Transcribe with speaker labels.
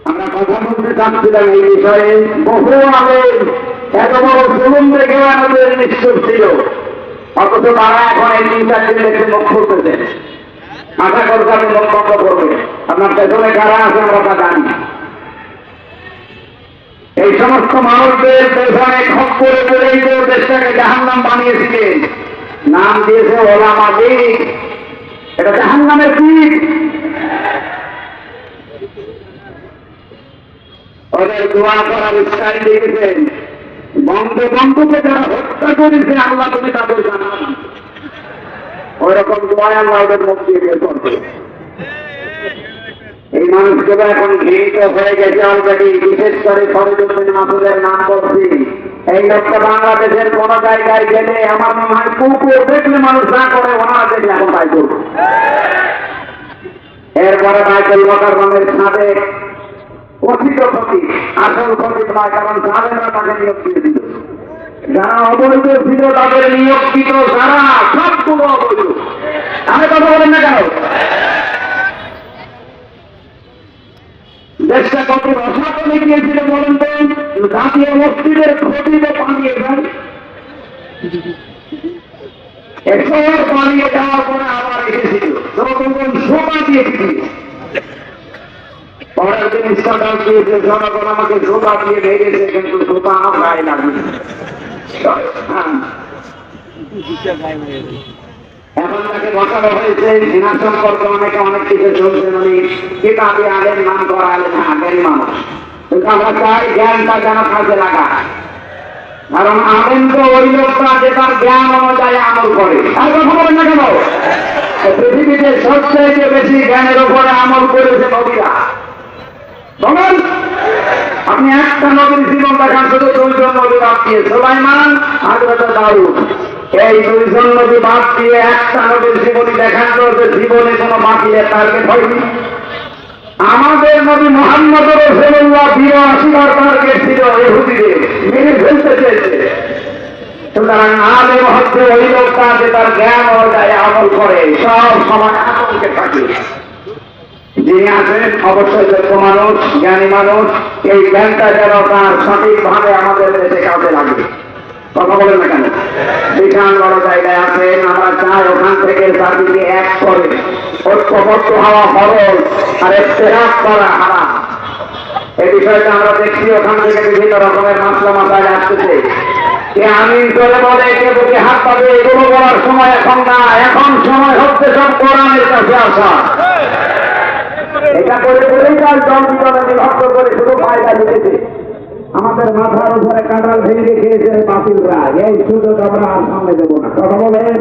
Speaker 1: আমরা কথা বলতে চাচ্ছিলাম এই বিষয়ে। বহু আগে এত বড় জুলুম দেখেও আমাদের নিশ্চুপ ছিল, অথচ তারা এখন এই চিন্তা দিলে একটু মুখ খুলতেছে। আশা করছি আপনি মন্তব্য করবেন। আপনার পেছনে কারা আছে আমরা তা জানি। এই সমস্ত মানুষদের পেছনে খপ করে পড়েই তো দেশটাকে জাহান্নাম বানিয়েছিলেন। নাম দিয়েছে ওলামা লীগ। এটা জাহান্নামের পীঠ। ওদের দোয়া করার ইচ্ছাই দেখেছেন। বঙ্গবন্ধুকে যারা হত্যা করেছে আল্লাহ তুমি তাদের জানান। ওই রকম দোয়ায় আল্লাহ ওদের মুখ দিয়ে বের করবে। এই মানুষগুলো এখন ঘৃণিত হয়ে গেছে অলরেডি। বিশেষ করে ফরিদুদ্দিন মাসুদের নাম বলছি। এই লোকটা বাংলাদেশের কোন জায়গায় গেলে আমার মনে হয় কুকুর দেখলে মানুষ না করে, ওনারা দেখলে এখন তাই করবে। এরপরে মাইকেল মোকাররমের সাথে কথিত ক্ষতি, আসল ক্ষতি নয়, কারণ সাবেরা তাকে নিয়োগ দিয়েছিল। যারা অবৈধ ছিল তাদের নিয়োগকৃত যারা সবগুলো অবৈধ। আমি কথা বলেন না কেন? দেশটা কত রসাতলে গিয়েছিল বলেন তো? জাতীয় মসজিদের ক্ষতিতে পালিয়ে যায়। এসব পালিয়ে যাওয়ার পরে আবার এসেছিল যখন শোভা দিয়েছিল। পরের দিন স্ট্যাটাস দিয়েছে জনগণ আমাকে শোভা দিয়ে ভেঙেছে, কিন্তু শোভা আমার গায়ে লাগবে। এখন তাকে বসানো হয়েছে এনার সম্পর্কে অনেকে অনেক কিছু শুনছেন। উনি কিতাবে আলেম নাম করা আলেম, জ্ঞানী মানুষ। কিন্তু আমরা চাই জ্ঞানটা যেন কাজে লাগা। কারণ আলেম তো ওই লোকটা যে তার জ্ঞান অনুযায়ী আমল করে। আর কথা বলেন না কেন? পৃথিবীতে সবচেয়ে বেশি জ্ঞানের উপরে আমল করেছে নবীরা। বলেন, আপনি একটা নবীর জীবন দেখান, শুধু দুইজন নবী বাদ দিয়ে, সুলাইমান, হযরত দাউদ। এই দুইজন নবী বাদ দিয়ে একটা নবীর জীবনী দেখান তো, যে জীবনে কোনো বাকি টার্গেট হয়নি। আমাদের নবী মুহাম্মদ রাসূলুল্লাহ ৮২ বার টার্গেট ছিল ইহুদিদের, মেরে ফেলতে চেয়েছে। সুতরাং আলেম হচ্ছে ওই লোকটা যে তার জ্ঞান অনুযায়ী আমল করে, সব সময় আমলকে থাকে। যিনি আছেন অবশ্যই যোগ্য মানুষ, জ্ঞানী মানুষ। এই জ্ঞানটা যেন তার সঠিকভাবে আমাদের দেশে কাজে লাগে। কথা বলেন না কেন? বিশাল বড় জায়গায় আছেন, আমরা চাই ওখান থেকে জাতিকে এক করে ঐক্যবদ্ধ হওয়া ফরজ, আর ইখতিলাফ করা হারাম। এই বিষয়টা আমরা দেখছি ওখান থেকে বিভিন্ন রকমের মাসলা মাসাইল আসতেছে। কে আমিন করে বলে, কে বুকে হাত পাবে, এগুলো বলার সময় এখন না। এখন সময় হচ্ছে সব কোরআনের কাছে আসা। এটা করে বলেই তার দল বিতরণে বিভক্ত করে শুধু ফায়দা দিতেছে। আমাদের মাথার উপরে কাঁঠাল ভেঙে খেয়েছে বাতিলরা। এই সুযোগ আমরা আর সামনে দেবো না। কথা বলেন।